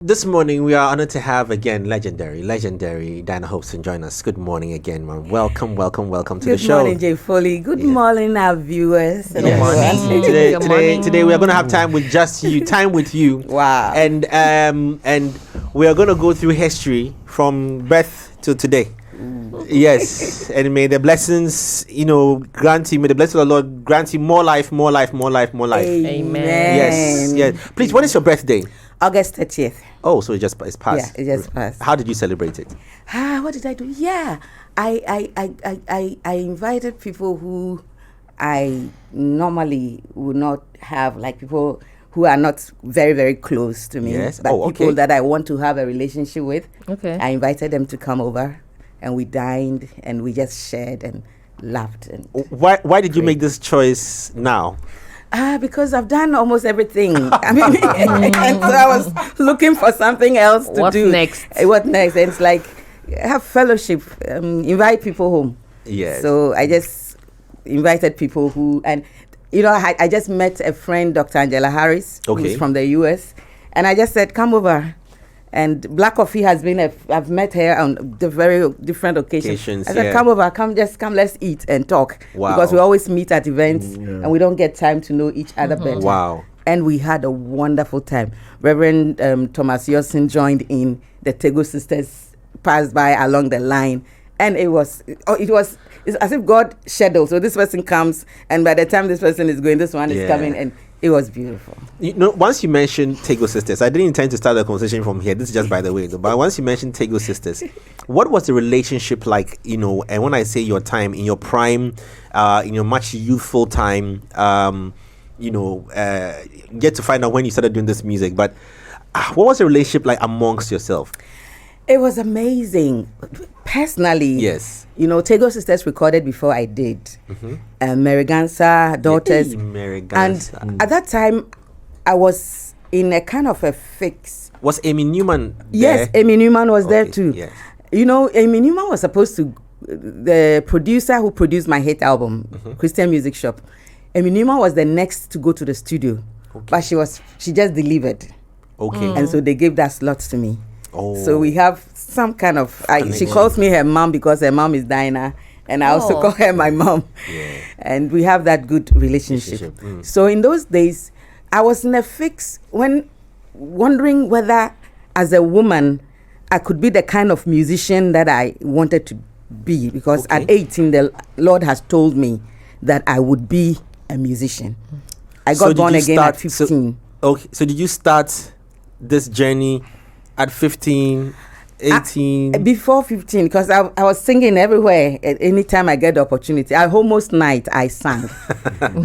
This morning, we are honored to have again legendary Diana Hopeson join us. Good morning again, man. Welcome to the show. Good morning, Jay Foley. Good morning, our viewers. Good morning. Today we are going to have time with just you, time with you. Wow. And we are going to go through history from birth to today. Yes, and may the blessings, may the blessings of the Lord grant you more life. Amen. Yes. Please, when is your birthday? August 30th. Oh, so it's passed. Yeah, it just passed. How did you celebrate it? What did I do? Yeah, I invited people who I normally would not have, like people who are not very, very close to me. Yes. But people that I want to have a relationship with. Okay. I invited them to come over, and we dined, and we just shared and laughed. And why did you make this choice now? Because I've done almost everything. I mean, and so I was looking for something else to What's do. next? What next? And it's like, have fellowship, invite people home. Yes. So I just invited people who, and I just met a friend, Dr. Angela Harris, who's from the US. And I just said, come over. And Black Coffee has been, I've met her on the very different occasions. I said, come over, come, let's eat and talk. Wow. Because we always meet at events and we don't get time to know each other better. Wow. And we had a wonderful time. Reverend Thomas Yosin joined in. The Tego sisters passed by along the line. And it's as if God scheduled. So this person comes, and by the time this person is going, this one is coming, and it was beautiful. Once you mentioned Tego sisters, I didn't intend to start the conversation from here. This is just by the way, though. But once you mentioned Tego sisters, what was the relationship like? And when I say your time in your prime, in your much youthful time, get to find out when you started doing this music. But what was the relationship like amongst yourself? It was amazing. Personally, yes. Tego Sisters recorded before I did. Mariganza, Daughters. Mariganza. And at that time, I was in a kind of a fix. Was Amy Newman there? Yes, Amy Newman was there too. Yes. Amy Newman was supposed to, the producer who produced my hit album, Christian Music Shop. Amy Newman was the next to go to the studio. But she just delivered. Okay. And so they gave that slot to me. Oh. So we have some kind of, she calls me her mom because her mom is Diana, and I also call her my mom. Yeah. And we have that good relationship. So in those days, I was in a fix when wondering whether as a woman, I could be the kind of musician that I wanted to be, because at 18, the Lord has told me that I would be a musician. I got born again at 15. So did you start this journey at 15, 18? Before 15, because I was singing everywhere. Anytime I get the opportunity, almost night I sang.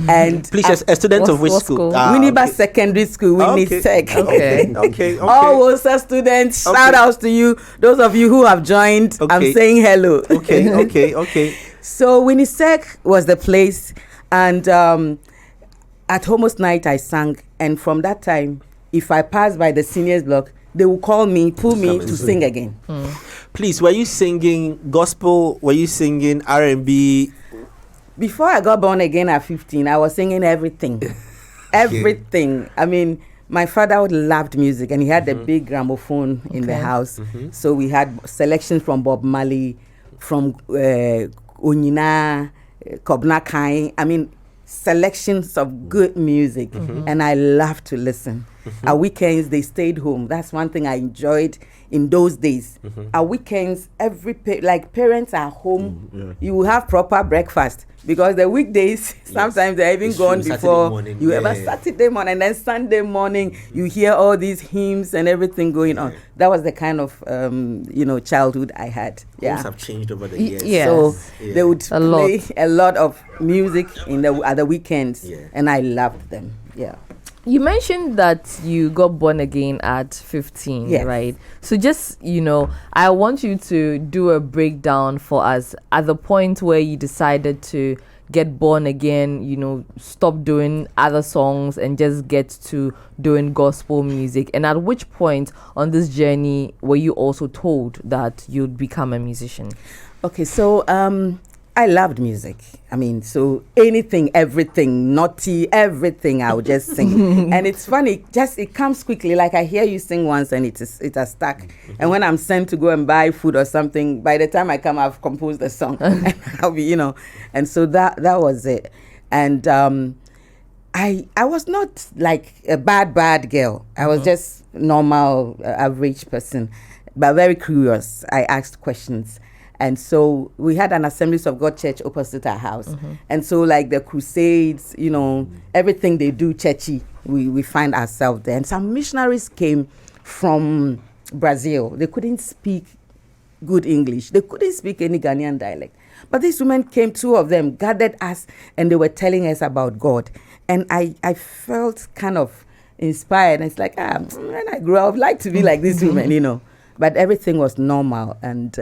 And please, a student of which school? Winneba Secondary School, Winnisec. Okay. All Wosa students, shout outs to you. Those of you who have joined, I'm saying hello. Okay. So Winnisec was the place, and at almost night I sang, and from that time, if I pass by the seniors block, they will call me, pull me to sing again. Please, were you singing gospel? Were you singing R&B? Before I got born again at 15, I was singing everything. Everything. I mean, my father loved music, and he had a big gramophone in the house. So we had selections from Bob Marley, from Onyina, Kobna Kai. I mean, selections of good music, and I love to listen. Our weekends, they stayed home. That's one thing I enjoyed in those days. Our weekends, parents are home. You will have proper breakfast, because the weekdays, sometimes they're even gone before you ever Saturday morning, and then Sunday morning, you hear all these hymns and everything going on. That was the kind of, childhood I had. Homes have changed over the years. So they would play a lot of music at the weekends, and I loved them. Yeah. You mentioned that you got born again at 15, right? So just, I want you to do a breakdown for us at the point where you decided to get born again, stop doing other songs and just get to doing gospel music. And at which point on this journey were you also told that you'd become a musician? Okay, so I loved music. I mean, so anything, everything, naughty, everything, I would just sing. And it's funny, just it comes quickly. Like I hear you sing once and it has stuck. And when I'm sent to go and buy food or something, by the time I come, I've composed a song. And I'll be, and so that was it. And I was not like a bad girl. I was just normal, average person, but very curious. I asked questions. And so we had an Assemblies of God church opposite our house. And so like the crusades, everything they do churchy, we find ourselves there. And some missionaries came from Brazil. They couldn't speak good English. They couldn't speak any Ghanaian dialect. But these women came, 2 of them, gathered us, and they were telling us about God. And I felt kind of inspired. And it's like, when I grow up, I'd like to be like these women, But everything was normal. And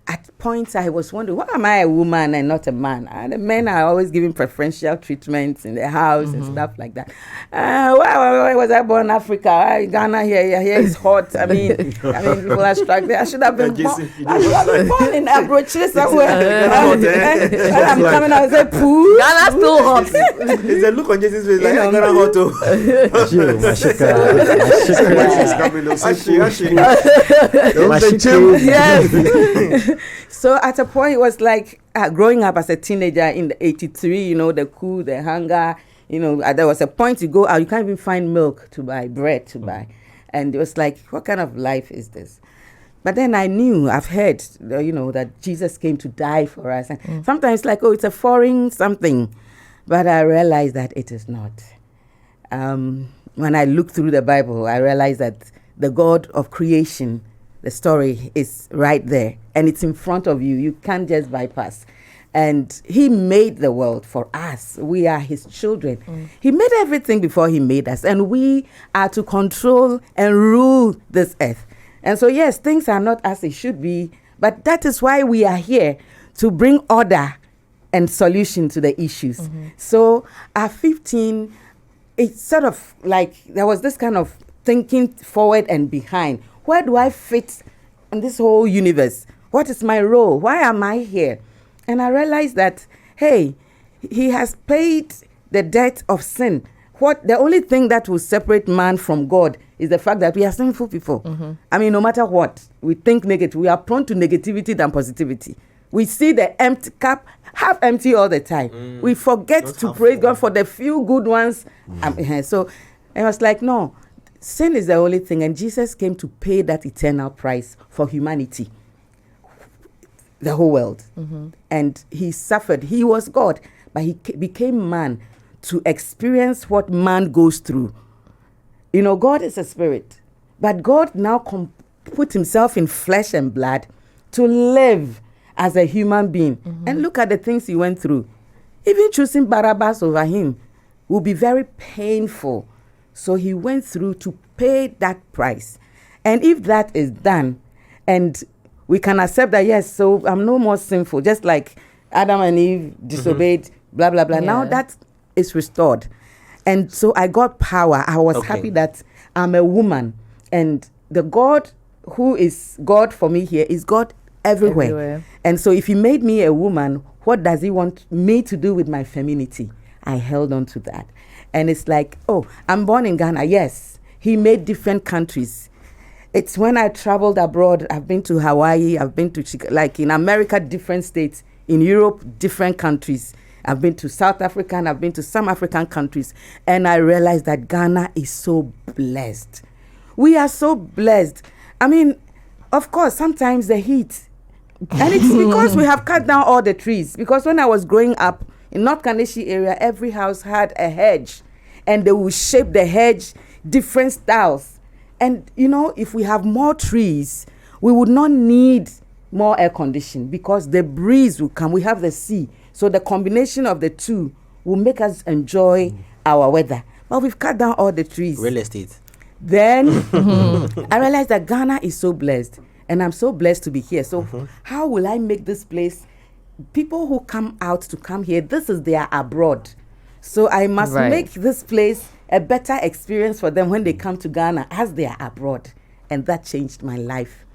at points, I was wondering, why am I a woman and not a man? And the men are always giving preferential treatments in the house and stuff like that. Why was I born in Africa? Ghana here is hot. I mean, people are struggling. I should have been born in Abrochi somewhere. I'm coming out and say, poo. Ghana's still hot. It's a look on Jesus' face like, Ghana hot too. Yes. So at a point it was like growing up as a teenager in the 83, the coup, the hunger, there was a point you go out, you can't even find milk to buy, bread to buy. And it was like, what kind of life is this? But then I've heard, that Jesus came to die for us. And sometimes like, it's a foreign something. But I realized that it is not. When I look through the Bible, I realized that the God of creation, the story is right there, and it's in front of you. You can't just bypass. And he made the world for us. We are his children. He made everything before he made us, and we are to control and rule this earth. And so, yes, things are not as they should be, but that is why we are here, to bring order and solution to the issues. So at 15, it's sort of like there was this kind of thinking forward and behind. Where do I fit in this whole universe? What is my role? Why am I here? And I realized that, hey, he has paid the debt of sin. The only thing that will separate man from God is the fact that we are sinful people. I mean, no matter what, we think negative. We are prone to negativity than positivity. We see the empty cup half empty all the time. We forget to praise God for the few good ones. So I was like, no. Sin is the only thing, and Jesus came to pay that eternal price for humanity, the whole world. And he suffered. He was God, but he became man to experience what man goes through. God is a spirit, but God now put himself in flesh and blood to live as a human being. And look at the things he went through. Even choosing Barabbas over him will be very painful. So he went through to pay that price. And if that is done, and we can accept that, yes, so I'm no more sinful, just like Adam and Eve disobeyed, blah, blah, blah. Yeah. Now that is restored. And so I got power. I was happy that I'm a woman. And the God who is God for me here is God everywhere. And so if he made me a woman, what does he want me to do with my femininity? I held on to that. And it's like, I'm born in Ghana. Yes, he made different countries. It's when I traveled abroad, I've been to Hawaii, I've been to, like in America, different states. In Europe, different countries. I've been to South Africa and I've been to some African countries. And I realized that Ghana is so blessed. We are so blessed. I mean, of course, sometimes the heat. And it's because we have cut down all the trees. Because when I was growing up, in North Kaneshie area, every house had a hedge, and they will shape the hedge different styles. And, if we have more trees, we would not need more air conditioning because the breeze will come. We have the sea. So the combination of the two will make us enjoy our weather. But we've cut down all the trees. Real estate. Then I realized that Ghana is so blessed, and I'm so blessed to be here. So how will I make this place? People who come out to come here, this is their abroad. So I must make this place a better experience for them when they come to Ghana as they are abroad. And that changed my life.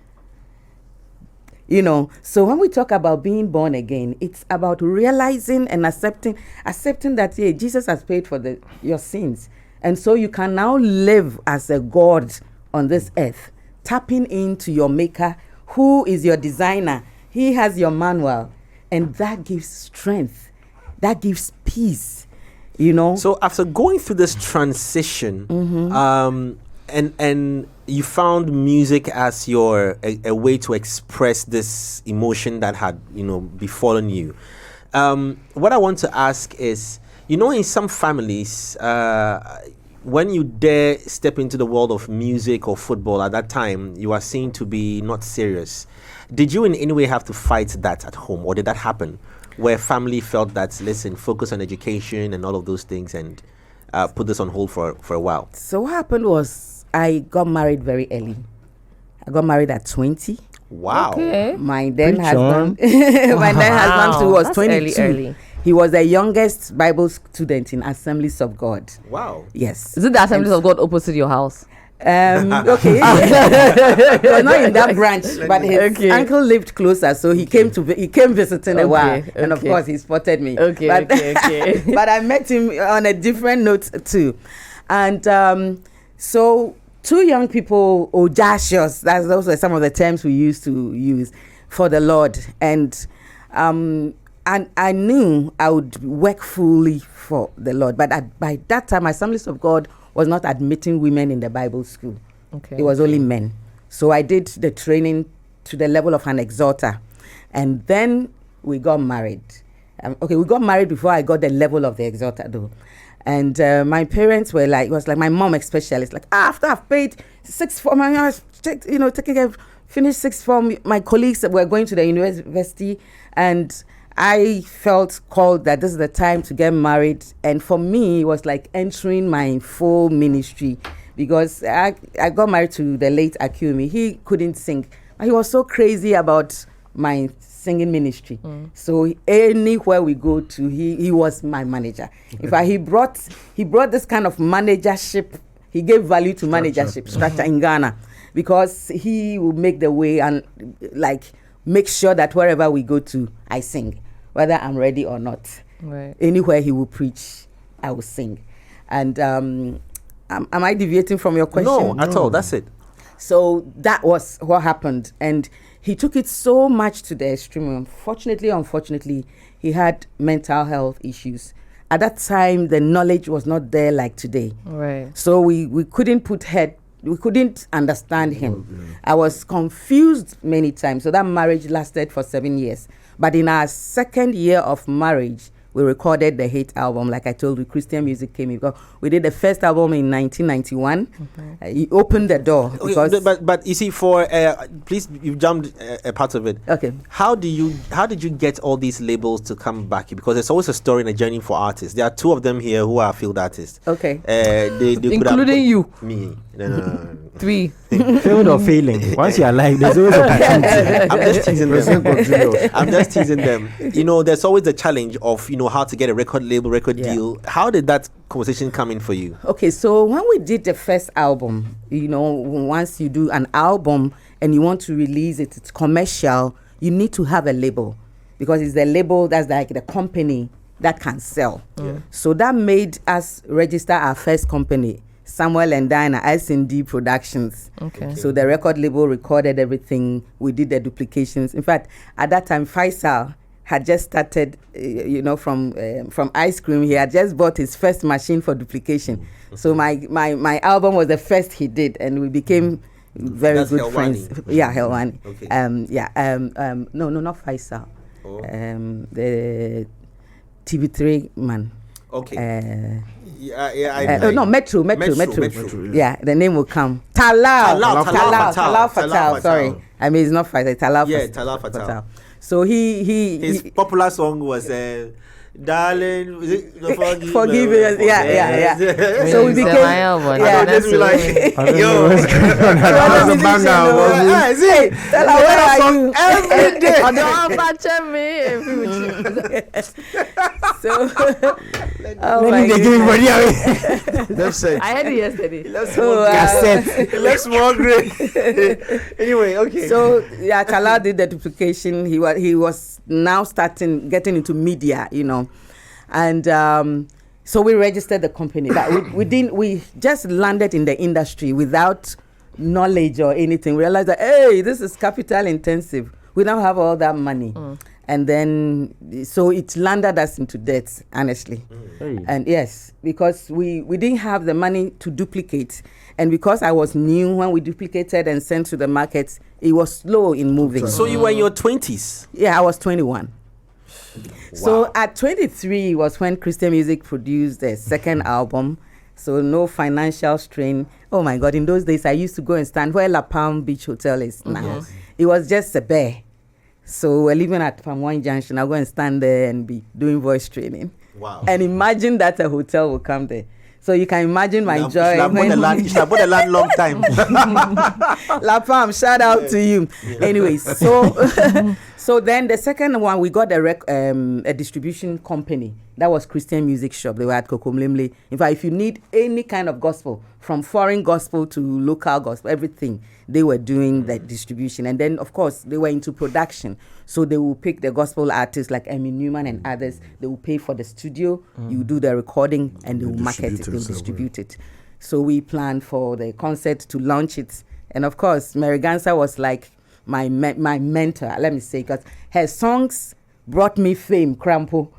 So when we talk about being born again, it's about realizing and accepting that Jesus has paid for your sins, and so you can now live as a God on this earth, tapping into your maker, who is your designer. He has your manual, and that gives strength, that gives peace. So after going through this transition, and you found music as a way to express this emotion that had befallen you. What I want to ask is, in some families, when you dare step into the world of music or football, at that time you are seen to be not serious. Did you in any way have to fight that at home, or did that happen where family felt that, listen, focus on education and all of those things, and put this on hold for a while? So what happened was, I got married very early. I got married at 20. Wow. Okay. My then husband, who was That's 22. early. He was the youngest Bible student in Assemblies of God. Wow. Yes. Is it the Assemblies of God opposite your house? Okay. He was not in that branch, but his uncle lived closer, so he came visiting a while, and of course he spotted me. Okay. But I met him on a different note too, and so two young people, audacious. Those were some of the terms we used to use for the Lord, and I knew I would work fully for the Lord, but by that time, Assemblies of God was not admitting women in the Bible school. Okay. It was only men. So I did the training to the level of an exhorter. And then we got married. We got married before I got the level of the exhorter though. And my parents were like, it was like my mom especially, it's like, after I've paid 6 form, taking a finished 6 form, my colleagues were going to the university, and I felt called that this is the time to get married. And for me, it was like entering my full ministry, because I got married to the late Akumi. He couldn't sing. He was so crazy about my singing ministry. So anywhere we go to, he was my manager. In fact, he brought this kind of managership. He gave value to managership structure in Ghana, because he will make the way and make sure that wherever we go to, I sing, whether I'm ready or not. Right. Anywhere he will preach, I will sing. And am I deviating from your question? No, at all. That's it. So that was what happened. And he took it so much to the extreme. Unfortunately, he had mental health issues. At that time, the knowledge was not there like today. Right. So we couldn't we couldn't understand him. I was confused many times. So that marriage lasted for 7 years. But in our second year of marriage, we recorded the hit album. Like I told you, Christian music came in. We did the first album in 1991. He opened the door. Okay, but you see, please, you jumped a part of it. Okay. How did you get all these labels to come back? Because there's always a story and a journey for artists. There are 2 of them here who are field artists. Okay. They including you. Me. No. 3. Failed or failing. Once you're alive, there's always opportunity. I'm just teasing them. I'm just teasing them. There's always the challenge of how to get a record label, deal. How did that conversation come in for you? Okay, so when we did the first album, once you do an album and you want to release it, it's commercial, you need to have a label, because it's the label that's like the company that can sell. So that made us register our first company, Samuel and Diana, S&D Productions. Okay. So the record label recorded everything. We did the duplications. In fact, at that time, Faisal had just started, from ice cream. He had just bought his first machine for duplication. So my album was the first he did, and we became very good friends. Yeah, Helwani. Okay. No, not Faisal. Oh. The TV3 man. Okay. No, Metro. Yeah, the name will come. Talal Fatal. Sorry, I mean it's not Faisal. Talal. Yeah, Talal Fatal. So his popular song was darling, forgive us. Yeah. So we became. I just be like, yo, That was a banger. Hey, tell her where are you? every day. So, Oh my They give goodness. money away. Let's say. I heard it yesterday. Let's more great. Anyway, okay. So Kala did the duplication. He was now getting into media, and so we registered the company. But we just landed in the industry without knowledge or anything. We realized that this is capital intensive. We don't have all that money. And then, so it landed us into debt, honestly. And yes, because we didn't have the money to duplicate. And because I was new when we duplicated and sent to the market, it was slow in moving. So you were in your 20s? Yeah, I was 21. Wow. So at 23 was when Christian Music produced their second album. So no financial strain. Oh my God, in those days I used to go and stand where La Palm Beach Hotel is now. Yes. It was just a bear. So we're living at Palm Wine Junction. I'll go and stand there and be doing voice training. Wow. And imagine that a hotel will come there. So you can imagine my joy. You should have bought the land long time. La Palm, shout out to you. Anyways, so then the second one, we got a distribution company. That was Christian Music Shop. They were at Kokomlemle. In fact, if you need any kind of gospel, from foreign gospel to local gospel, everything, they were doing the distribution. And then, of course, they were into production. So they will pick the gospel artists like Emmy Newman and others. They will pay for the studio. You do the recording, and they will market it. They will distribute it. So we planned for the concert to launch it. And of course, Mary Gansa was like my mentor, let me say, because her songs brought me fame, Crampo.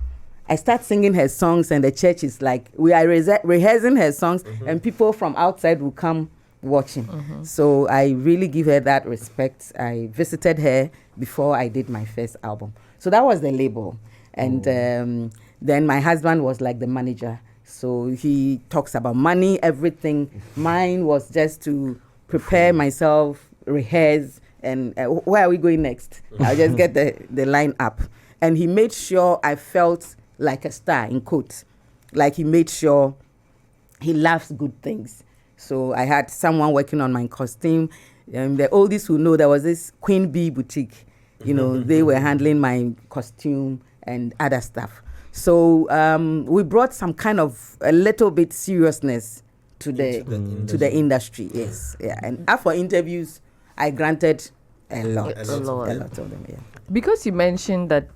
I start singing her songs, and the church is like, we are rehearsing her songs, and people from outside will come watching. So I really give her that respect. I visited her before I did my first album. So that was the label. And then my husband was like the manager. So he talks about money, everything. Mine was just to prepare myself, rehearse, and where are we going next? I'll just get the line up. And he made sure I felt like a star, in quotes. Like he made sure he loves good things. So I had someone working on my costume. The oldest who know, there was this Queen Bee boutique. They were handling my costume and other stuff. So we brought some kind of a little bit seriousness to the industry. Yes, yeah. And for interviews, I granted a lot of them. Yeah. Because you mentioned that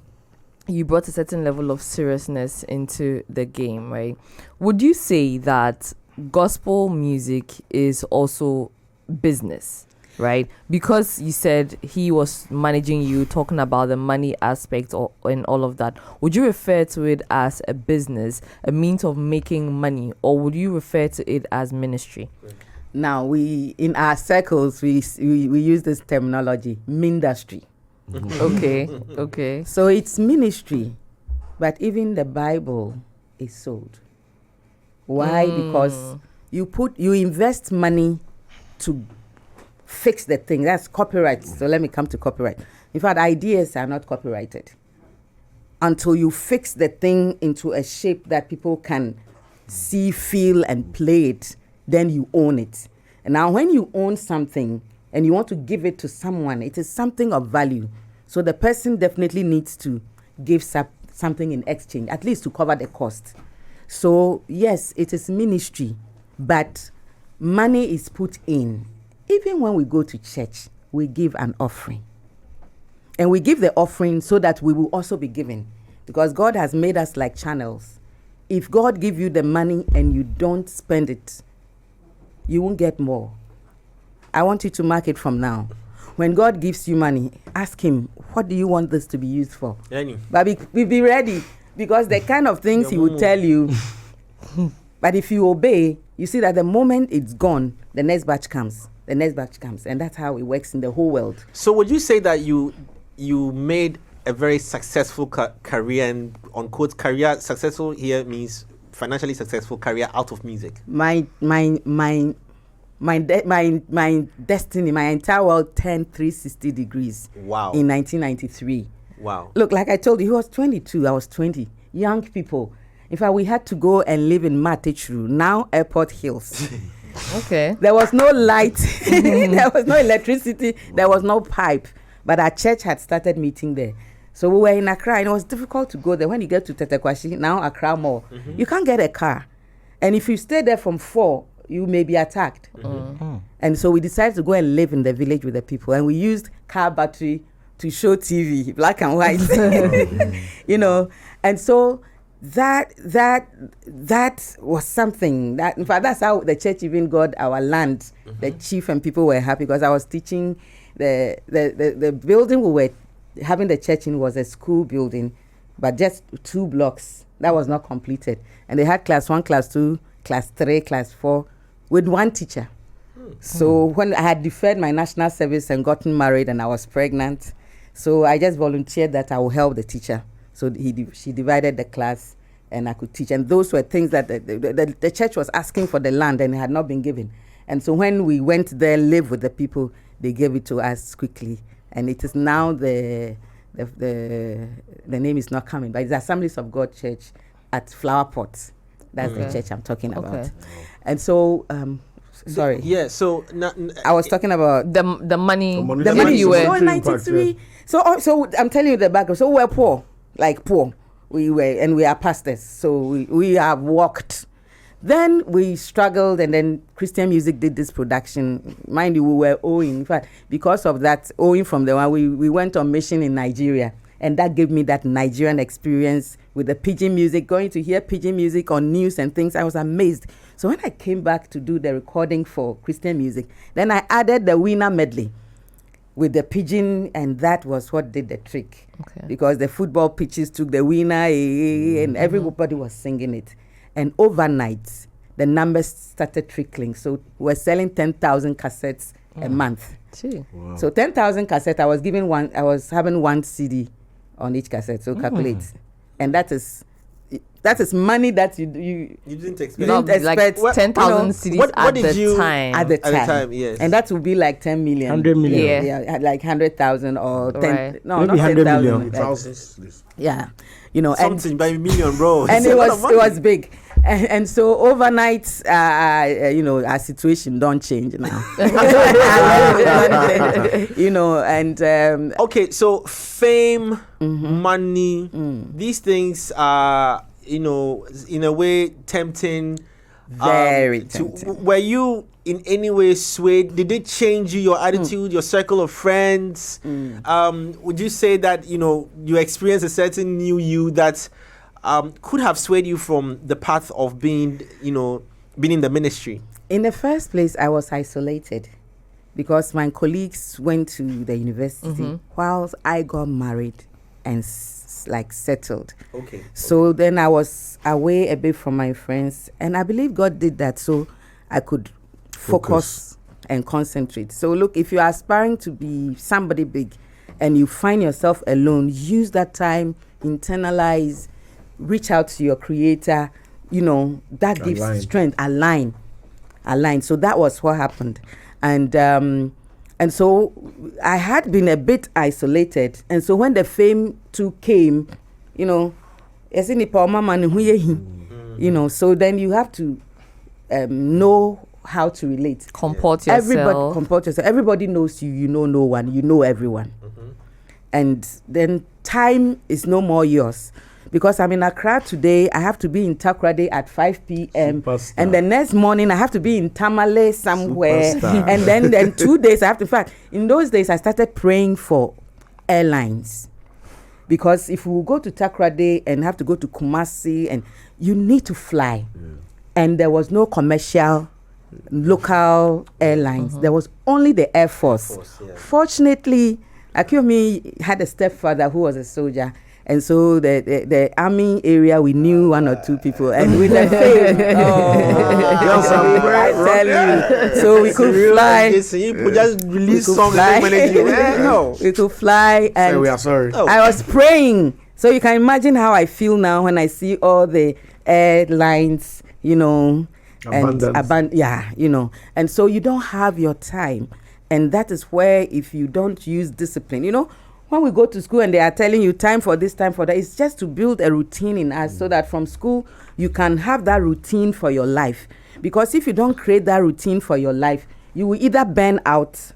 you brought a certain level of seriousness into the game, right? Would you say that gospel music is also business, right? Because you said he was managing you, talking about the money aspect and all of that. Would you refer to it as a business, a means of making money, or would you refer to it as ministry? Now, we in our circles, we use this terminology, mindustry. Okay. So it's ministry, but even the Bible is sold. Why? Because you invest money to fix the thing. That's copyright. So let me come to copyright. In fact, ideas are not copyrighted until you fix the thing into a shape that people can see, feel, and play it. Then you own it. And now when you own something and you want to give it to someone, it is something of value. So the person definitely needs to give something in exchange, at least to cover the cost. So yes, it is ministry, but money is put in. Even when we go to church, we give an offering. And we give the offering so that we will also be given, because God has made us like channels. If God give you the money and you don't spend it, you won't get more. I want you to mark it from now. When God gives you money, ask him, what do you want this to be used for? But be ready, because the kind of things he will tell you, but if you obey, you see that the moment it's gone, the next batch comes. And that's how it works in the whole world. So would you say that you made a very successful career, and on quote, career successful here means financially successful career out of music? My destiny, my entire world turned 360 degrees. Wow. In 1993. Wow. Look, like I told you, he was 22, I was 20. young people. In fact, we had to go and live in Matechru, now Airport Hills. Okay. There was no light, there was no electricity, there was no pipe. But our church had started meeting there. So we were in Accra, and it was difficult to go there. When you get to Tetekwashi, now Accra Mall, you can't get a car. And if you stay there from 4, you may be attacked. And so we decided to go and live in the village with the people. And we used car battery to show TV, black and white, you know. And so that was something that, in fact, that's how the church even got our land. The chief and people were happy because I was teaching. The building we were having the church in was a school building, but just 2 blocks. That was not completed. And they had class 1, class 2, class 3, class 4 with 1 teacher. So when I had deferred my national service and gotten married and I was pregnant, so I just volunteered that I will help the teacher. So she divided the class and I could teach. And those were things that the church was asking for the land and it had not been given. And so when we went there, live with the people, they gave it to us quickly. And it is now the name is not coming, but it's Assemblies of God Church at Flower Pot. That's the church I'm talking about. And so, sorry. So I was talking about the money. The money you were. So in 93. So I'm telling you the background. So we were poor, like poor. We were, and we are pastors. So we have walked. Then we struggled, and then Christian Music did this production. Mind you, we were owing. In fact, because of that owing from the one, we went on mission in Nigeria, and that gave me that Nigerian experience with the pidgin music, going to hear pidgin music on news and things. I was amazed. So when I came back to do the recording for Christian Music, then I added the winner medley with the pidgin, and that was what did the trick. Okay. Because the football pitches took the winner, and everybody was singing it. And overnight, the numbers started trickling. So we're selling 10,000 cassettes a month. Wow. So 10,000 cassettes, I was having 1 CD on each cassette. So calculate. And that is money that you didn't expect. You didn't expect. Like 10,000 CDs what did you time. At the time, yes. And that would be like 10 million. 100 million. Yeah, like 100,000 or 10. Right. No, maybe not 100 10,000. million. Thousands. Yeah, you know, something by million, bro. And it was big. And so overnight, you know, our situation don't change now. You know, and okay, so fame, money, these things are, you know, in a way tempting. Very tempting. Were you in any way swayed? Did it change you, your attitude, your circle of friends? Would you say that, you know, you experienced a certain new you that could have swayed you from the path of being in the ministry? In the first place, I was isolated because my colleagues went to the university whilst I got married and settled. Okay. So then I was away a bit from my friends, and I believe God did that so I could focus and concentrate. So look, if you are aspiring to be somebody big and you find yourself alone, use that time, internalize, reach out to your creator, you know, that gives strength. Align. So that was what happened. And so I had been a bit isolated. And so when the fame too came, you know, you know, so then you have to know how to relate. Comport yourself. Everybody knows you. You know no one. You know everyone. And then time is no more yours. Because I'm in Accra today, I have to be in Takoradi at 5 p.m. Superstar. And the next morning, I have to be in Tamale somewhere. And then 2 days, I have to fly. In those days, I started praying for airlines. Because if we go to Takoradi and have to go to Kumasi, and you need to fly. And there was no commercial local airlines. There was only the Air Force. Fortunately, Akiomi had a stepfather who was a soldier. And so the army area, we knew 1 or 2 people, and with the fame, I tell you, so we could fly. You just release songs we could fly, and we are sorry. I was praying. So you can imagine how I feel now when I see all the airlines, you know, and you know, and so you don't have your time, and that is where if you don't use discipline, you know. when we go to school and they are telling you time for this, time for that, it's just to build a routine in us so that from school you can have that routine for your life. Because if you don't create that routine for your life, you will either burn out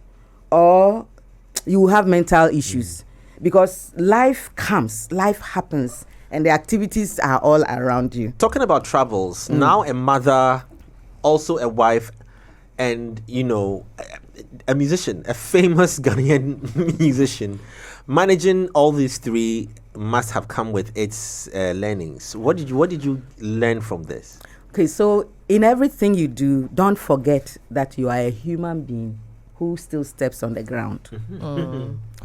or you will have mental issues. Because life comes, life happens, and the activities are all around you. Talking about travels, now a mother, also a wife, and a musician, a famous Ghanaian musician. Managing all these three must have come with its learnings. What did you learn from this? Okay, so in everything you do, don't forget that you are a human being who still steps on the ground.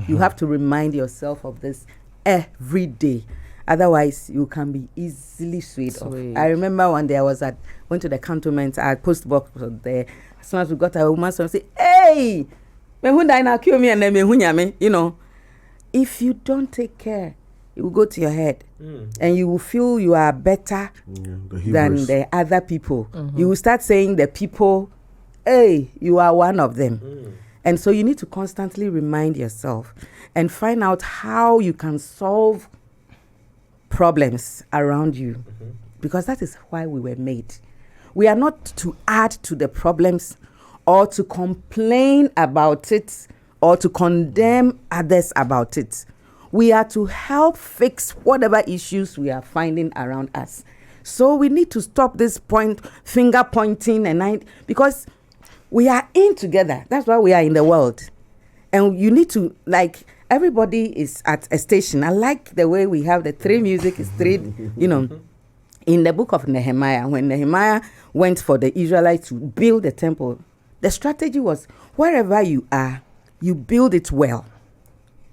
You have to remind yourself of this every day. Otherwise, you can be easily swayed off. I remember one day went to the cantonment, our post box was there. As soon as we got a woman, someone say, "Hey, kill me and then if you don't take care, it will go to your head, and you will feel you are better than the other people. You will start saying the people, hey, you are one of them. And so you need to constantly remind yourself and find out how you can solve problems around you, because that is why we were made. We are not to add to the problems or to complain about it or to condemn others about it. We are to help fix whatever issues we are finding around us. So we need to stop this finger pointing because we are in together. That's why we are in the world. And you need to, everybody is at a station. I like the way we have the three music is three, in the book of Nehemiah, when Nehemiah went for the Israelites to build the temple, the strategy was wherever you are, you build it well.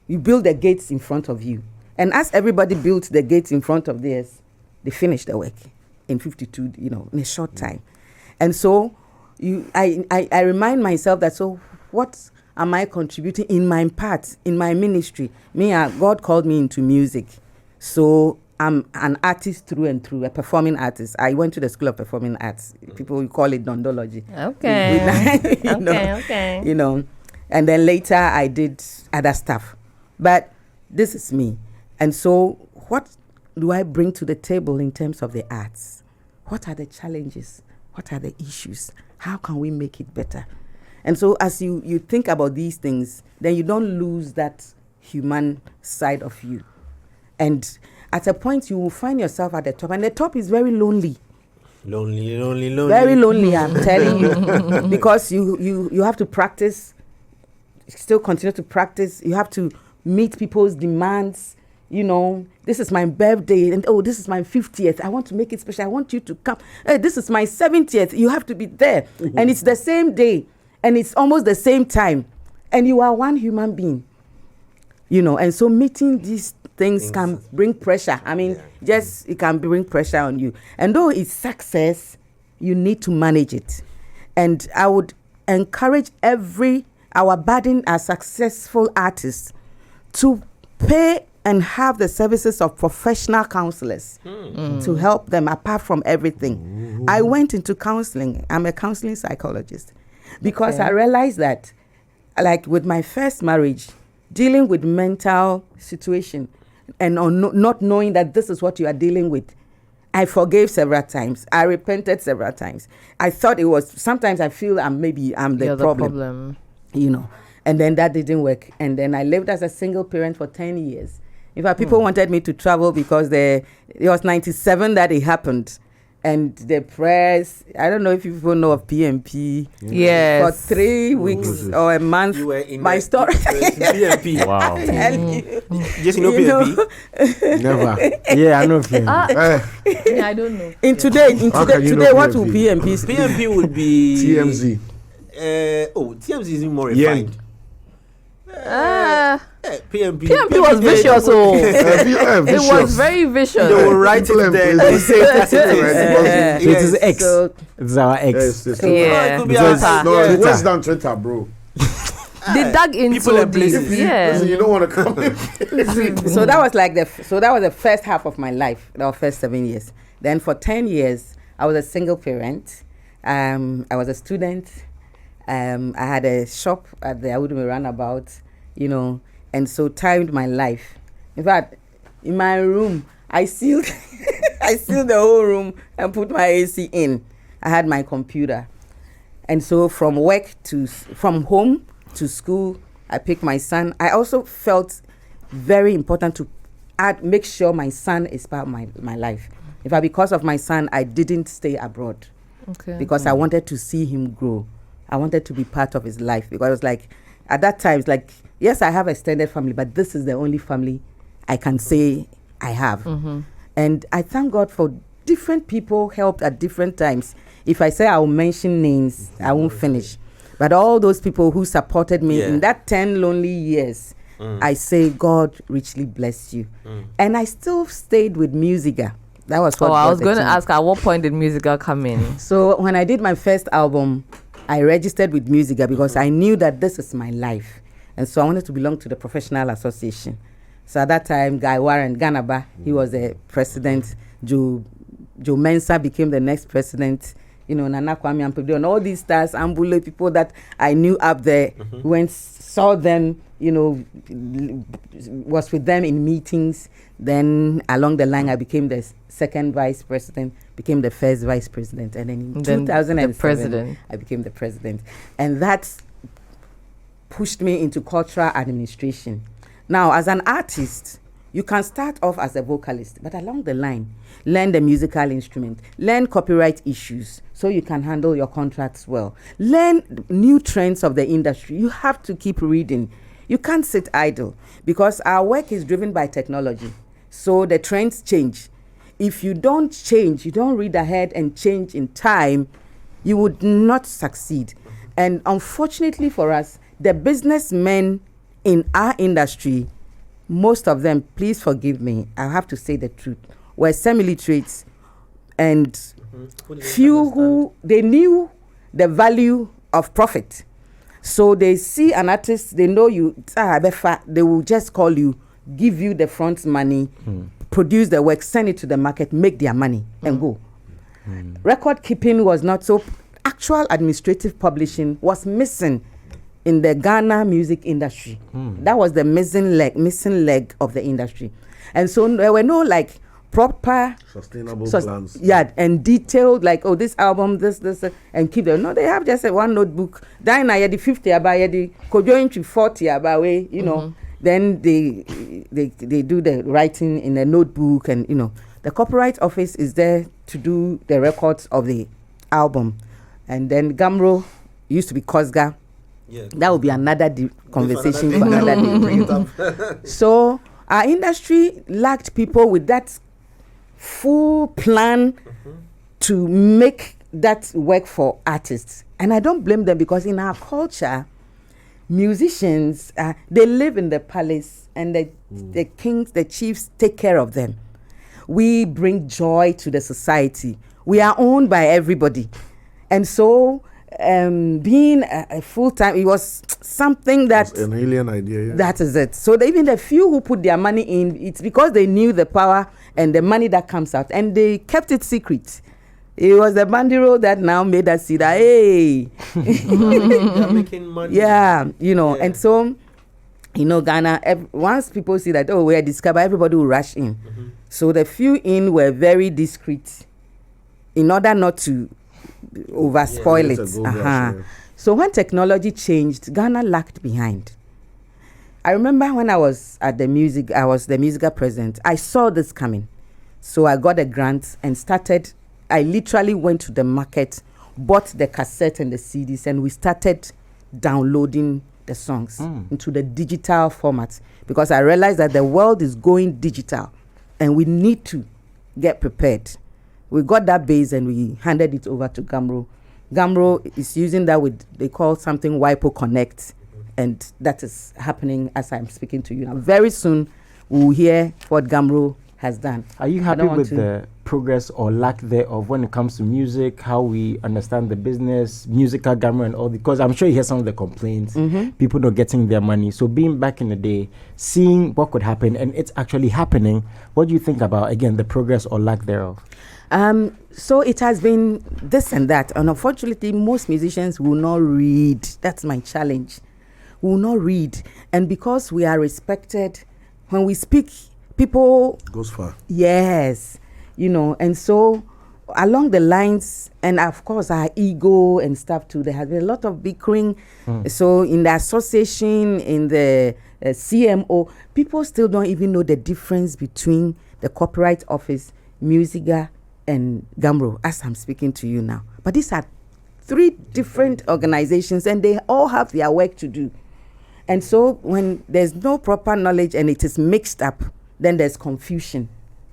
You build the gates in front of you. And as everybody built the gates in front of theirs, they finished the work in 52, in a short time. And so I remind myself that, so what am I contributing in my part, in my ministry? God called me into music. So I'm an artist through and through, a performing artist. I went to the School of Performing Arts. People call it dondology. Okay. Okay. And then later I did other stuff. But this is me. And so what do I bring to the table in terms of the arts? What are the challenges? What are the issues? How can we make it better? And so as you think about these things, then you don't lose that human side of you. And at a point, you will find yourself at the top. And the top is very lonely. Lonely. Very lonely, I'm telling you. Because you have to practice, still continue to practice. You have to meet people's demands. This is my birthday, and this is my 50th. I want to make it special. I want you to come. Hey, this is my 70th. You have to be there. And it's the same day, and it's almost the same time. And you are one human being. And so meeting these things can bring pressure. It can bring pressure on you. And though it's success, you need to manage it. And I would encourage our budding as successful artists to pay and have the services of professional counselors to help them apart from everything. I went into counseling. I'm a counseling psychologist because I realized that, with my first marriage, dealing with mental situation and not knowing that this is what you are dealing with, I forgave several times. I repented several times. I thought it was, sometimes I feel I'm the problem. And then that didn't work. And then I lived as a single parent for 10 years. In fact, people wanted me to travel because it was 97 that it happened. And the press, I don't know if people know of PMP. Yes. For 3 weeks or a month, you were in my story. PMP. Wow. Just PMP? Never. Yeah, I know PMP. Yeah, I don't know. Today, what will PMP be? PMP would be TMZ. TMZ is even more refined. PMP was vicious. It was very vicious. They will write it there. They say that's it. It is X. It's our X. Yeah. It could be What's down Twitter, bro? They dug into people are this. places. Yeah. Listen, you don't want to come in. So that was the first half of my life, the first 7 years. Then for 10 years, I was a single parent. I was a student. I had a shop at the Awudumi roundabout, and so timed my life. In fact, in my room, I sealed I sealed the whole room and put my AC in. I had my computer. And so from home to school, I picked my son. I also felt very important to make sure my son is part of my life. In fact, because of my son, I didn't stay abroad. Okay. Because I wanted to see him grow. I wanted to be part of his life. Because it was like, at that time, it's like, yes, I have extended family, but this is the only family I can say I have. Mm-hmm. And I thank God for different people helped at different times. If I say I'll mention names, I won't finish. But all those people who supported me in that 10 lonely years, I say God richly bless you. And I still stayed with Musica. That was what I was going to ask, at what point did Musica come in? So when I did my first album, I registered with Musica because I knew that this is my life. And so I wanted to belong to the Professional Association. So at that time, Guy Warren Ganaba, he was the president. Joe Mensah became the next president. Nana Kwame Ampadu, and all these stars, Ambule, people that I knew up there, went, saw them, was with them in meetings. Then along the line, I became the second vice president, became the first vice president. And then in 2007, I became the president. And that pushed me into cultural administration. Now, as an artist, you can start off as a vocalist, but along the line, learn the musical instrument, learn copyright issues so you can handle your contracts well. Learn new trends of the industry. You have to keep reading. You can't sit idle because our work is driven by technology. So the trends change. If you don't change, you don't read ahead and change in time, you would not succeed. And unfortunately for us, the businessmen in our industry, most of them, please forgive me, I have to say the truth, were semi-literates and few who, they knew the value of profit. So they see an artist, they know you, they will just call you, give you the front money, produce the work, send it to the market, make their money and go. Record keeping was not so, actual administrative publishing was missing in the Ghana music industry. That was the missing leg of the industry. And so there were no proper sustainable plans. Yeah, and detailed this album, this, and keep them. No, they have just one notebook. Diana the 50 about the Kojo to 40 about way, then they do the writing in a notebook, and the copyright office is there to do the records of the album. And then Gamro used to be Kosga. Yeah. That would be another conversation for another day. So our industry lacked people with that full plan to make that work for artists. And I don't blame them because in our culture, musicians, they live in the palace and the kings, the chiefs take care of them. We bring joy to the society. We are owned by everybody. And so being a full-time, it was something that... That's an alien idea, yeah. That is it. So even the few who put their money in, it's because they knew the power and the money that comes out, and they kept it secret. It was the bandero that now made us see that, hey... They're making money. Yeah, and so, Ghana, once people see that, we're discovered, everybody will rush in. So the few in were very discreet in order not to overspoil it. So when technology changed, Ghana lagged behind. I remember when I was at the Musica president, I saw this coming. So I got a grant and I literally went to the market, bought the cassette and the CDs, and we started downloading the songs into the digital format, because I realized that the world is going digital and we need to get prepared. We got that base and we handed it over to Gamro. Gamro is using that they call something WIPO Connect, and that is happening as I'm speaking to you now. Very soon we'll hear what Gamro has done. Are you happy with the progress or lack thereof when it comes to music, how we understand the business, musical Gamro and all? Because I'm sure you hear some of the complaints, people not getting their money. So being back in the day, seeing what could happen and it's actually happening, what do you think about, again, the progress or lack thereof? So it has been this and that, and unfortunately most musicians will not read. That's my challenge. we will not read. And because we are respected, when we speak, people goes far. Yes, and so along the lines, and of course our ego and stuff too, there has been a lot of bickering. So in the association, in the CMO, people still don't even know the difference between the Copyright Office, Musica, and Gamro, as I'm speaking to you now. But these are 3 different organizations, and they all have their work to do. And so when there's no proper knowledge and it is mixed up, then there's confusion.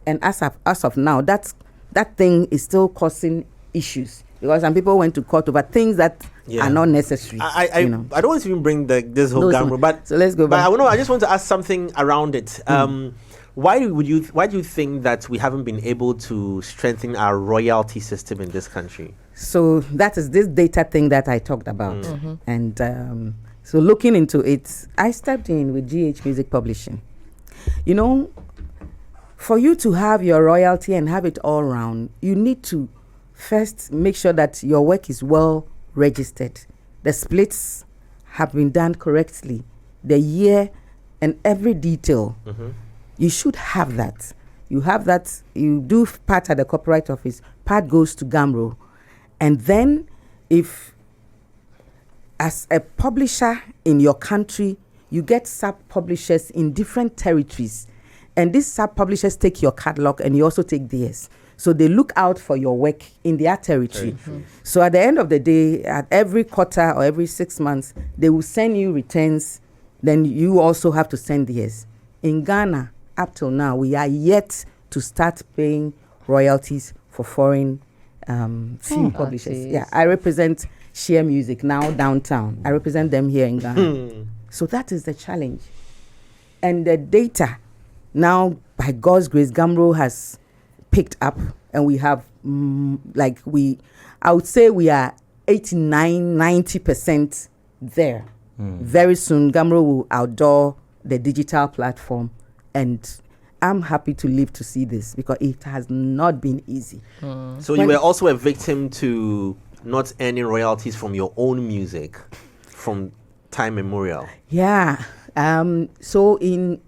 And as of now, that thing is still causing issues, because some people went to court over things that are not necessary. I don't want to even bring this whole Gamro, but so let's go back. But I just want to ask something around it. Why do you think that we haven't been able to strengthen our royalty system in this country? So that is this data thing that I talked about. And so looking into it, I stepped in with GH Music Publishing. For you to have your royalty and have it all round, you need to first make sure that your work is well registered. The splits have been done correctly. The year and every detail. You should have that. You have that. You do part at the Copyright Office. Part goes to Gamro. And then if, as a publisher in your country, you get sub-publishers in different territories. And these sub-publishers take your catalog and you also take theirs. So they look out for your work in their territory. So at the end of the day, at every quarter or every 6 months, they will send you returns. Then you also have to send theirs. In Ghana, up till now, we are yet to start paying royalties for foreign film publishers. Yeah, I represent Share Music now downtown. I represent them here in Ghana. So that is the challenge. And the data, now by God's grace, Gamro has picked up, and we have I would say we are 89-90% there. Very soon, Gamro will outdoor the digital platform, and I'm happy to live to see this, because it has not been easy. So you were also a victim to not earning royalties from your own music from time immemorial. Yeah. So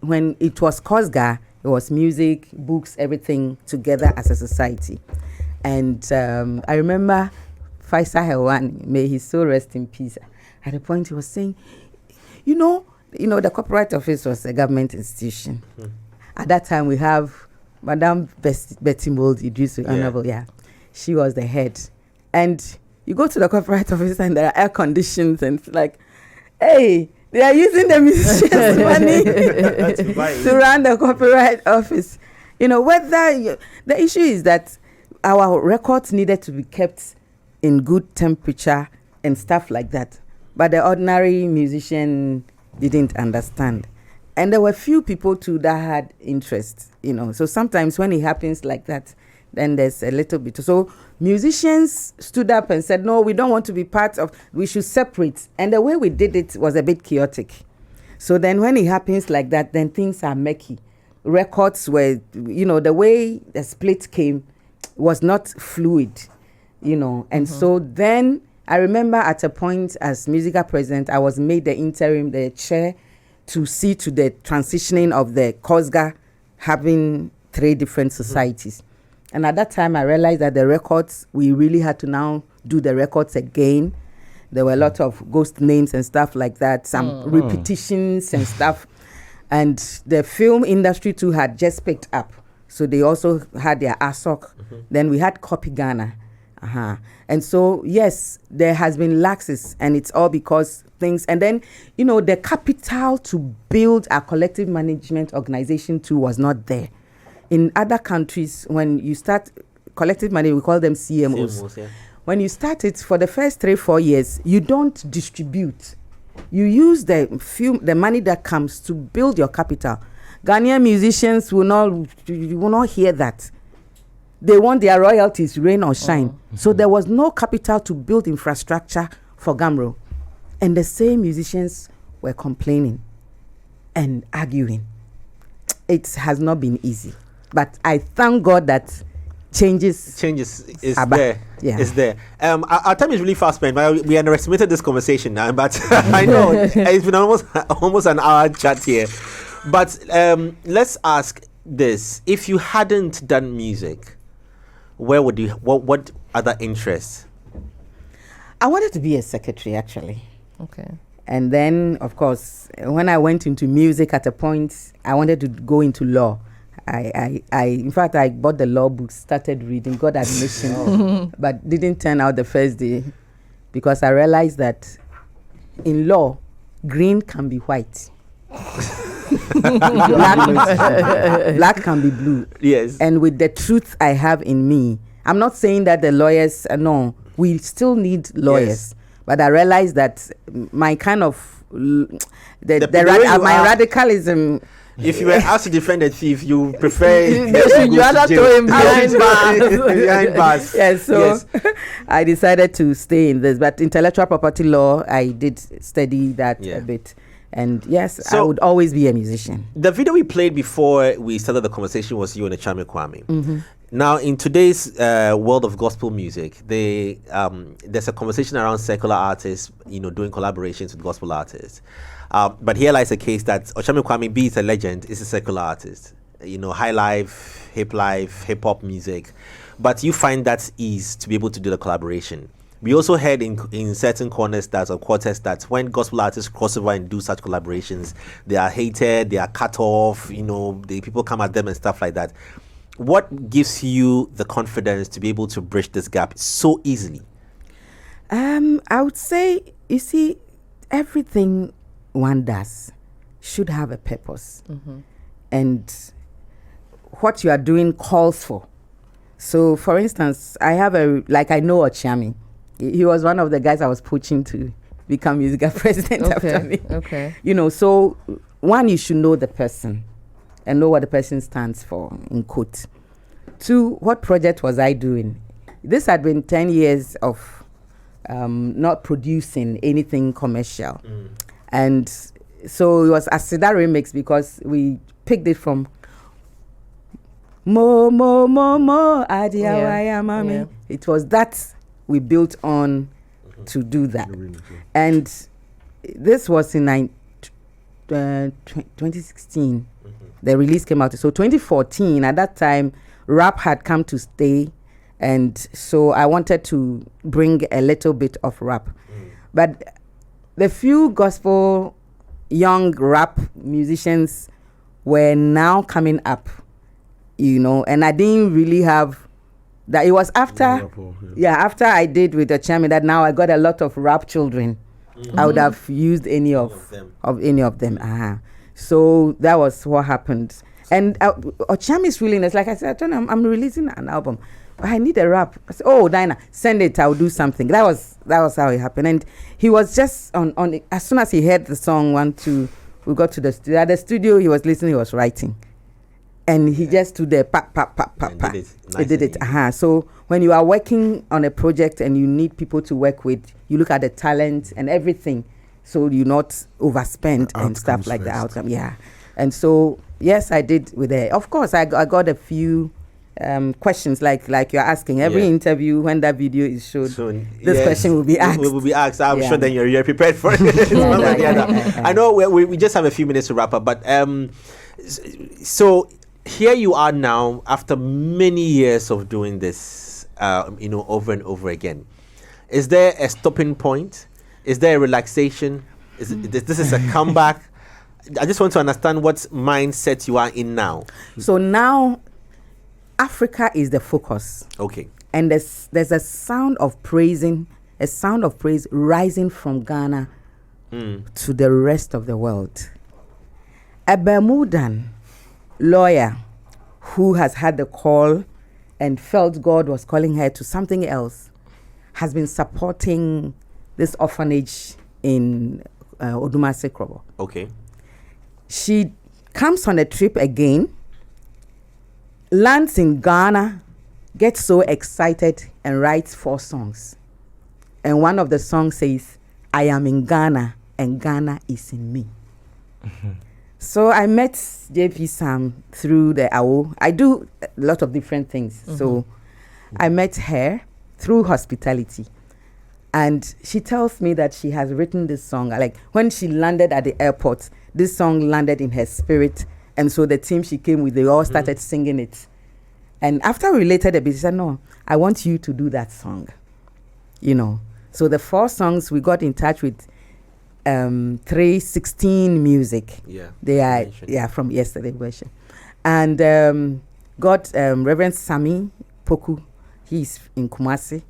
when it was COSGA, it was music, books, everything together as a society. And I remember Faisal Hewani, may his soul rest in peace. At a point he was saying, the Copyright Office was a government institution. At that time we have Madame Betty Mold Idris, Honorable, she was the head. And you go to the Copyright Office and there are air conditions, and it's like, hey, they are using the musicians' money to run the Copyright Office. The issue is that our records needed to be kept in good temperature and stuff like that. But the ordinary musician didn't understand. And there were few people too that had interest, So sometimes when it happens like that, then there's a little bit. So musicians stood up and said, no, we don't want to be part of, we should separate. And the way we did it was a bit chaotic. So then when it happens like that, then things are murky. Records were, the way the split came was not fluid, And so then I remember at a point as Musica president, I was made the chair to see to the transitioning of the COSGA having 3 different societies. And at that time, I realized that the records, we really had to now do the records again. There were a lot of ghost names and stuff like that, some repetitions and stuff. And the film industry too had just picked up. So they also had their ASOC. Then we had Copy Ghana. And so, yes, there has been laxes, and it's all because things, and then, the capital to build a collective management organization too was not there. In other countries, when you start collective management, we call them CMOs. When you start it, for the first 3-4 years, you don't distribute. You use the money that comes to build your capital. Ghanaian musicians will not hear that. They want their royalties, rain or shine. So there was no capital to build infrastructure for Gamro. And the same musicians were complaining and arguing. It has not been easy. But I thank God that changes is Abba. there. Yeah. It's there. Our time is really fast spent, but we underestimated this conversation now. But I know it's been almost an hour chat here. But let's ask this: if you hadn't done music, where would you? What other interests? I wanted to be a secretary, actually. Okay. And then, of course, when I went into music at a point, I wanted to go into law. In fact, I bought the law book, started reading, got admission, but didn't turn out the first day because I realized that in law, green can be white. Black can be blue. Yes. And with the truth I have in me, I'm not saying that the lawyers, no, we still need lawyers. Yes. But I realized that my kind of, my radicalism. If you were asked to defend a thief, you prefer you rather throw him behind bars. Yes, so I decided to stay in this. But intellectual property law, I did study that a bit. And yes, so I would always be a musician. The video we played before we started the conversation was you and Ochame Kwame. Mm-hmm. Now, in today's world of gospel music, there's a conversation around secular artists, doing collaborations with gospel artists. But here lies a case that Ochame Kwame, be it a legend, is a secular artist. High life, hip hop music. But you find that ease to be able to do the collaboration. We also heard in certain corners or quarters that when gospel artists cross over and do such collaborations, they are hated, they are cut off, the people come at them and stuff like that. What gives you the confidence to be able to bridge this gap so easily? I would say, you see, everything one does should have a purpose. Mm-hmm. And what you are doing calls for. So, for instance, I know Ochame. He was one of the guys I was pushing to become musical president after me. Okay. So one, you should know the person and know what the person stands for, in quote. Two, what project was I doing? This had been 10 years of not producing anything commercial. Mm. And so it was a Asida remix because we picked it from Mo, Adiawaya Mami. Yeah. It was that we built on to do that. And this was in 2016. The release came out. So 2014, at that time, rap had come to stay. And so I wanted to bring a little bit of rap. But the few gospel young rap musicians were now coming up, and I didn't really have that. It was after, after I did with Ochame that now I got a lot of rap children. Mm-hmm. I would have used any of them. Uh-huh. So that was what happened. And Ochame's willingness, like I said, I'm releasing an album. I need a rap. I said, oh, Diana, send it. I'll do something. That was how it happened. And he was just on it. As soon as he heard the song, we got to the studio. At the studio, he was listening. He was writing. And he just stood there, pa. He did it. So when you are working on a project and you need people to work with, you look at the talent and everything, so you not overspend and stuff like the outcome. Yeah. And so yes, I did with it. Of course, I got a few questions like you're asking. Every interview when that video is showed, this question will be asked. Will be asked. I'm sure then you're prepared for it. I know we just have a few minutes to wrap up, but so. Here you are now after many years of doing this, over and over again. Is there a stopping point? Is there a relaxation? This is a comeback? I just want to understand what mindset you are in now. So now, Africa is the focus. Okay. And there's a sound of praise rising from Ghana to the rest of the world. A Bermudan lawyer who has had the call and felt God was calling her to something else has been supporting this orphanage in Odumase Krobo. Okay. She comes on a trip again, lands in Ghana, gets so excited and writes 4 songs. And one of the songs says, I am in Ghana and Ghana is in me. Mm-hmm. So I met JP Sam through the AO. I do a lot of different things. Mm-hmm. So I met her through hospitality. And she tells me that she has written this song. Like when she landed at the airport, this song landed in her spirit. And so the team she came with, they all started singing it. And after we related a bit, she said, no, I want you to do that song. You know. So the 4 songs, we got in touch with 316 Music. Yeah. They are from yesterday version. And got Reverend Sami Poku. He's in Kumasi.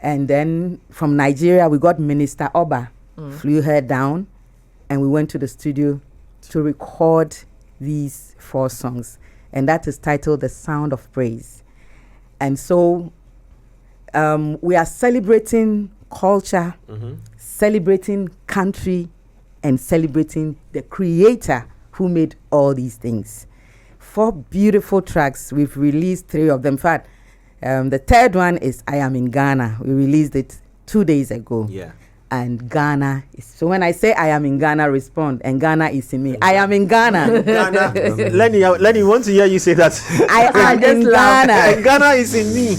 And then from Nigeria, we got Minister Oba. Flew her down. And we went to the studio to record these 4 songs. And that is titled The Sound of Praise. And so we are celebrating culture, celebrating country, and celebrating the creator who made all these things. 4 beautiful tracks. We've released 3 of them. In fact, the 3rd one is I Am in Ghana. We released it 2 days ago. Yeah. And Ghana is, so when I say I am in Ghana, respond, and Ghana is in me. I am in Ghana. Ghana. Lenny, want to hear you say that? I am in Ghana. And Ghana is in me.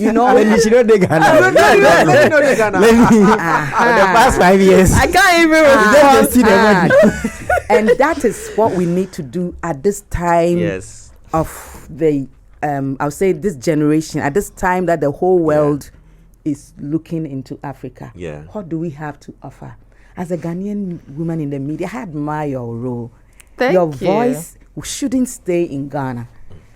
You know, You should know the Ghana. Let me know the Ghana. For the past 5 years. I can't even just see the And that is what we need to do at this time Yes. of the, I'll say this generation, at this time that the whole world is looking into Africa. Yeah. What do we have to offer? As a Ghanaian woman in the media, I admire your role. Thank your you. voice shouldn't stay in Ghana.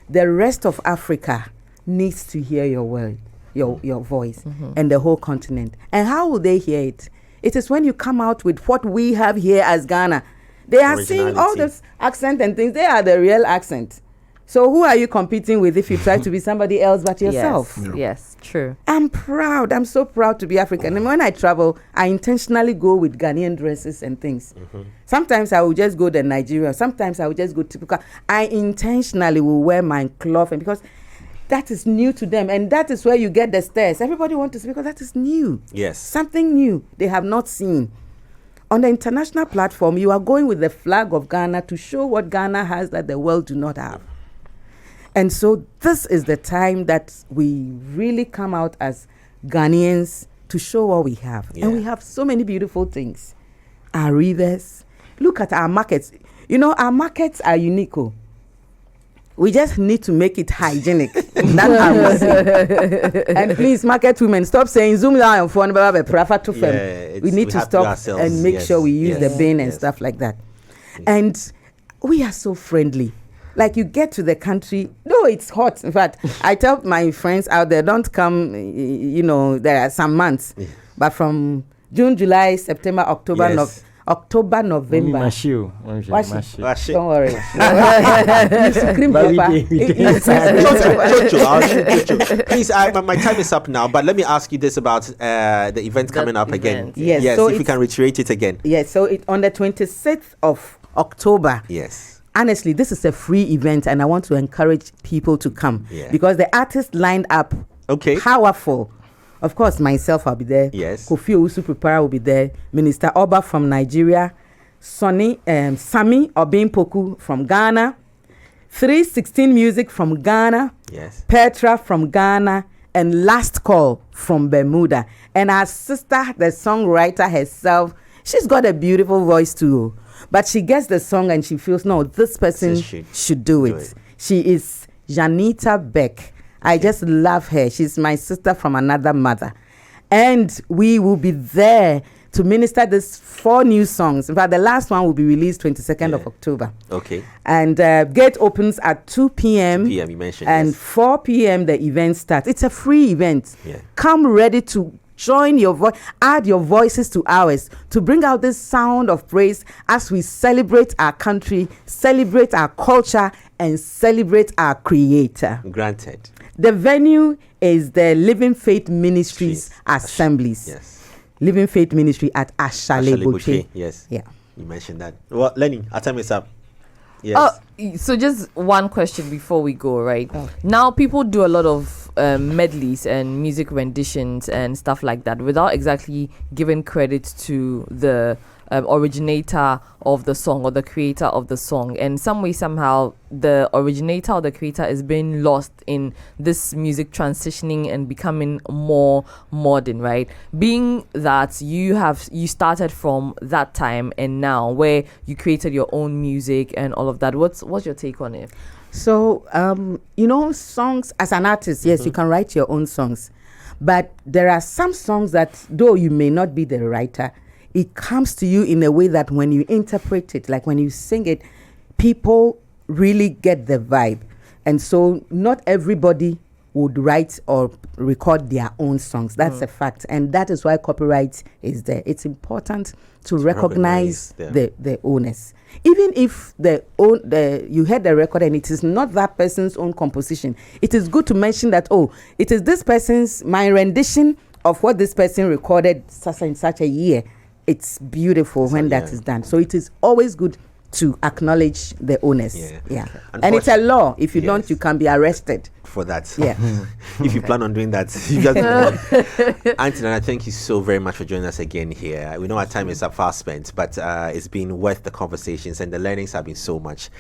The rest of Africa needs to hear your word, your voice, and the whole continent. And how will they hear it? It is when you come out with what we have here as Ghana. They are seeing all this accent and things. They are the real accent. So who are you competing with if you try to be somebody else but yourself? Yes, true. I'm proud. I'm so proud to be African. And when I travel, I intentionally go with Ghanaian dresses and things. Sometimes I will just go to Nigeria. Sometimes I will just go typical. I intentionally will wear my cloth, and because that is new to them. And that is where you get the stares. Everybody wants to speak because that is new. Yes. Something new they have not seen. On the international platform, you are going with the flag of Ghana to show what Ghana has that the world do not have. And so this is the time that we really come out as Ghanaians to show what we have. Yeah. And we have so many beautiful things. Our rivers. Look at our markets. You know, our markets are unique. We just need to make it hygienic. That's how we say. And please, market women, stop saying zoom down on phone. We need to stop and make sure we use the bin and stuff like that. And we are so friendly. Like you get to the country, no, it's hot. In fact, I tell my friends out there, don't come, you know, there are some months. But from June, July, September, October, November. Don't worry. Please, my time is up now, but let me ask you this about the event coming up again. Yes, so if you can reiterate it again. Yes, so on the 26th of October. Yes. Honestly, this is a free event, and I want to encourage people to come because the artists lined up powerful. Of course, myself, I'll be there. Yes. Kofi Owusu Prepara will be there. Minister Oba from Nigeria. Sami Obimpoku from Ghana. 316 Music from Ghana. Yes. Petra from Ghana. And Last Call from Bermuda. And our sister, the songwriter herself, she's got a beautiful voice too. But she gets the song and she feels, no, this person should do it. She is Janita Beck. I just love her. She's my sister from another mother. And we will be there to minister these 4 new songs. In fact, the last one will be released 22nd of October. Okay. And gate opens at 2 p.m. 2 p.m. you mentioned. And 4 p.m. the event starts. It's a free event. Yeah. Come ready to join your voice, add your voices to ours to bring out this sound of praise as we celebrate our country, celebrate our culture, and celebrate our creator. Granted. The venue is the Living Faith Ministries Assemblies. Yes. Living Faith Ministry at Ashale Boche. Yes. Yeah. You mentioned that. Well, Lenny, our time is up. Yes. So just one question before we go, right? Now people do a lot of medleys and music renditions and stuff like that without exactly giving credit to the originator of the song or the creator of the song, and some way somehow the originator or the creator is being lost in this music transitioning and becoming more modern, right? Being that you started from that time and now where you created your own music and all of that, what's your take on it? So songs, as an artist, yes, you can write your own songs, but there are some songs that, though you may not be the writer, it comes to you in a way that when you interpret it, like when you sing it, people really get the vibe. And so not everybody would write or record their own songs. That's a fact. And that is why copyright is there. It's important to recognize the owners. Even if you heard the record and it is not that person's own composition, it is good to mention that, it is this person's, my rendition of what this person recorded in such a year. It's beautiful when that is done. So it is always good to acknowledge the owners. Yeah. And it's a law. If you don't, you can be arrested for that. Yeah. If you plan on doing that, you just Auntie Nana, thank you so very much for joining us again here. We know our time is up fast spent, but it's been worth the conversations and the learnings have been so much.